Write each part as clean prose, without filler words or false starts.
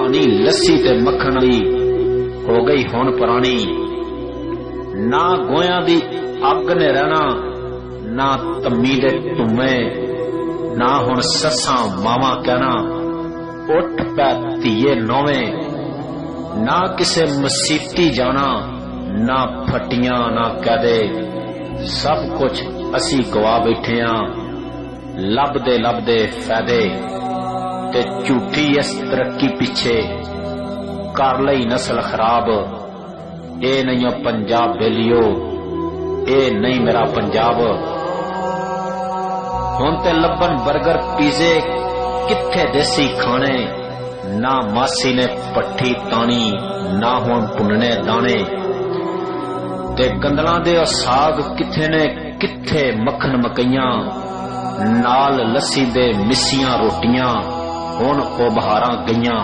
कहानी लस्सी ते मक्खन दी हो गई हुण पुरानी। ना गोया दी अग ने रहना, ना तम्मी दे धुम्मे, ना हुण सस्सां मावां कहना उठ पै धीए नौवें। ना किसे मसीती जाना, ना फटियां ना कहदे, सब कुछ असी गवा बैठे हां लभदे लभदे फायदे। ते झूठी इस तरक्की पिछे कर लई नस्ल खराब। ए नहीं पंजाब बेलियो, ए नहीं मेरा पंजाब। हुण ते लब्बन बर्गर पीजे किथे देसी खाने, ना मासी ने पट्ठी तानी, ना हुण भुनने दाने। ते गंदलां दे साग किथे ने, किथे मक्खन मकइयां, नाल लस्सी दे मिसियां रोटियां हुण ओ बहारां गईयां।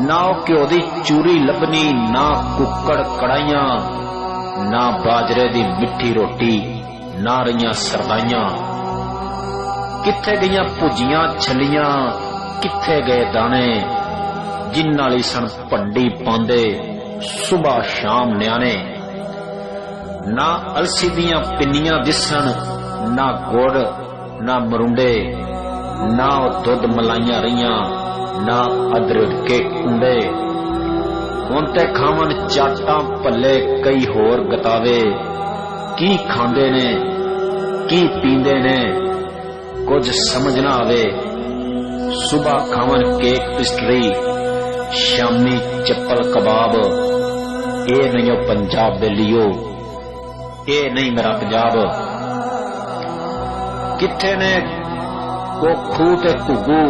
ना घ्यो दी चूरी लबनी, ना कुक्कड़ कड़ाइयां, ना बाजरे दी मिठी रोटी, ना रहियां सरदाइयां। किथे गईयां भुजियां छलियां, किथे गए दाने, जिन नाली सन भंडी पांदे सुबह शाम न्याणे। ना अलसी दियां पिन्नियां दिसन, ना गुड़ ना मरुंडे, ना दुध मलाइयां रहियां, ना अदरक के कुंडे। हुण ते खावन चाटां भले कई होर गतावे, की खांदे ने की पींदे ने कुछ समझ ना आवे। सुबह खावन केक पेस्ट्री, शामी चप्पल कबाब। ए नहीं पंजाब बेलियो, ए नहीं मेरा पंजाब। किथे ने वो खूह ते घुग्गू,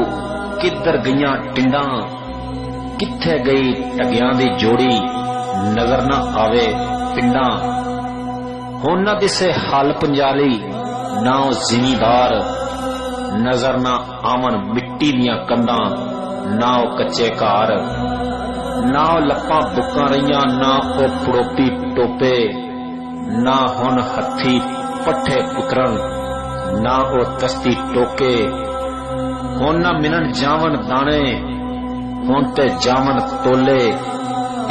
किधर गईयां टिंडां, किथे गई टगियां दी जोड़ी, नजर ना आवे पिंडां। हुण ना दिसे हल पंजाली, ना ओ जिमीदार, नजर ना आवन मिट्टी दियां कंधां, ना ओ कच्चे घर, ना ओ लप्पां बुक्कां रहियां, ना ओ पड़ोपी टोपे, ना हुण हत्थी पट्ठे पुतरन, ना ओ तस्ती टोके। हुण ना मिलन जावन दाने, हुण ते जावन तोले,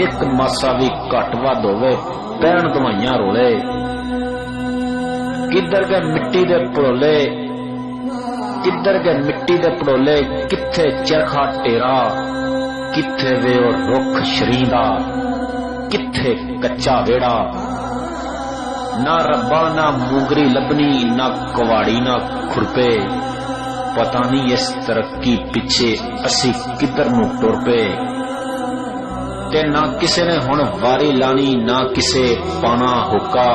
एक मासा भी घट वध होवे पैण दवाइयां रोले। किधर गए मिट्टी दे पड़ोले, किधर गए मिट्टी दे पड़ोले, किथे चरखा टेरा, किथे वे ओ रुख शरींदा, किथे कच्चा वेड़ा। ना रब्बा ना मूंगरी लबनी, ना कवाड़ी ना खुरपे, पता नहीं इस तरक्की पिछे असी किधर नूं टुर पे। ते ना किसे ने हुण वारी लानी, ना किसे पाना हुक्का,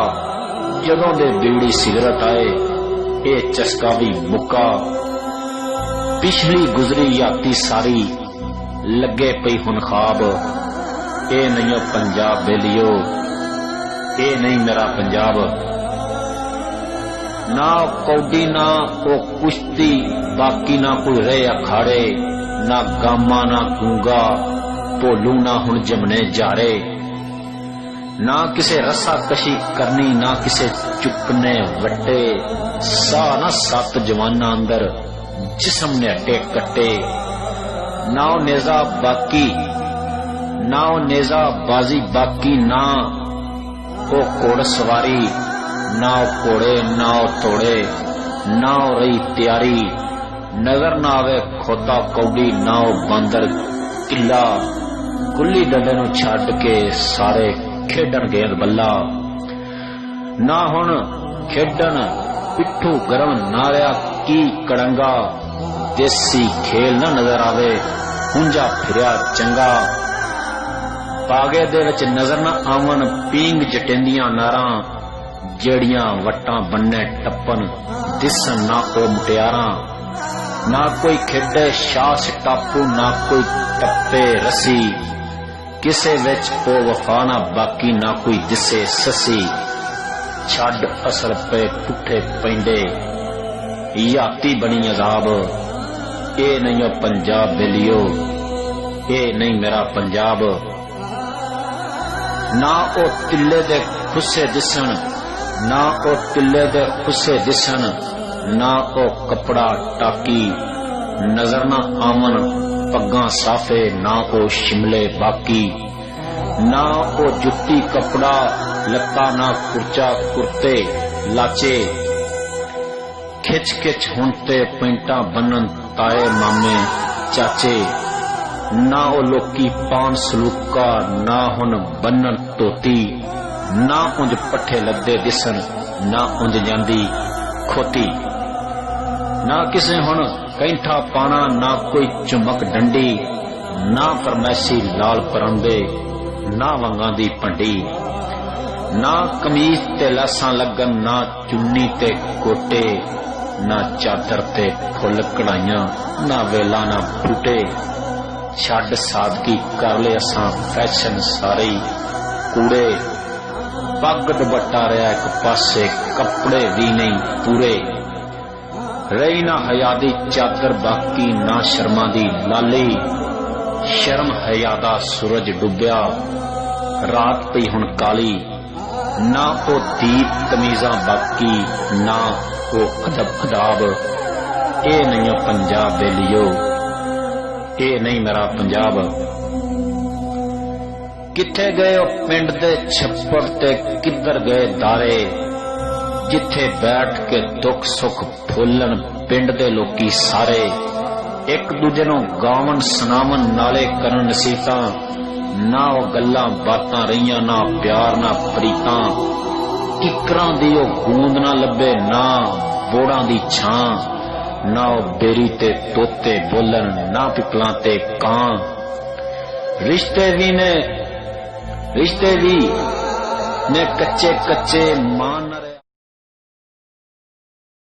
जदों दे बीड़ी सिगरट आए ए चस्का भी मुक्का। पिछली गुजरी याती सारी लगे पई हुण खाब। ए नहीं पंजाब बेलियो, ए नहीं मेरा पंजाब। ना कौडी ना ओ कुश्ती, बाकी ना कोई रहे अखाड़े, ना गामा ना गूंगा, भोलू ना हुण जमने जारे। ना किसे रस्सा कशी करनी, ना किसे चुकने वड्डे, सा ना सत जवाना अंदर जिस्म ने अटे कट्टे। ना ओ नेजा बाकी, ना ओ नेजा बाजी बाकी, ना ओ घोड़ सवारी, ना ओ घोड़े ना ओ तोड़े, ना ओ रही तैयारी। नजर ना आवे खोता कौडी, ना ओ बांदर किला, गुल्ली डंडे नूं छड्ड के सारे खेडन गेंद बल्ला। ना हुण खेडन पिट्ठू गरम ना रहा की कड़ंगा, देसी खेल ना नजर आवे हुंजा फिरिया चंगा। पागे दे विच नजर ना आवन पींग जटेंदियां नारां, जेड़ियां वट्टां बन्ने टप्पन दिसन ना ओ मुटियारां। ना कोई खेडे शास टापू, ना कोई टप्पे रसी, किसे विच ओ वफा ना बाकी, ना कोई दिसे ससी। छड़ असर पे पुठे पैंदे याती बनी अजाब। ए नहीं पंजाब बेलियो, ए नहीं मेरा पंजाब। ना ओ तिल्ले दे खुस्से दिसन, ना ओ तिल्ले दे खुस्से दिसन, ना ओ कपड़ा टाकी, नजर ना आवन पग्गां साफे ना को शिमले बाकी, ना ओ जुत्ती कपड़ा लत्ता ना कुर्चा कुर्ते लाचे। खिच खिच हुण ते पैंटा बन्नन ताए मामे चाचे, ना ओ लोकी पान सलूका ना हुण बन्नन धोती, ना उंज पट्ठे लद्दे दिसन ना उंज जांदी खोती। ना किसे हुण कैंठा पाना ना कोई चुमक डंडी, ना फरमैसी लाल परांदे ना वंगां दी भंडी। ना कमीज ते लासां लगन ना चुन्नी ते कोटे, ना चादर ते फुल कढ़ाइयां ना वेला ना बूटे। छड्ड सादगी कर ले असां फैशन सारे कूड़े, पग दुपट्टा रहा एक पासे कपड़े भी नहीं पूरे। रही ना हया दी चादर बाकी ना शर्मा दी लाली, शर्म हया दा सूरज डुब्या रात पई हुण काली। ना ओ दीप तमीज़ां बाकी ना ओ अदब अदाब, ए नहीं पंजाब बेलियो ए नहीं मेरा पंजाब। किथे गए ओ पिंड दे छप्पड़ ते किधर गए दारे, जिथे बैठ के दुख सुख फुलन पिंड दे लोकी सारे। एक दूजे नूं गावन सुनावन नाले करन नसीहतां, ना ओ गल्लां बातां रहियां ना प्यार ना प्रीतां। किकरां दी ओ गूंद ना लब्बे ना बोड़ां दी छां, ना ओ बेरी ते तोते बोलन ना पिपलां ते कां। रिश्ते भी ने कच्चे कच्चे मान न रहे।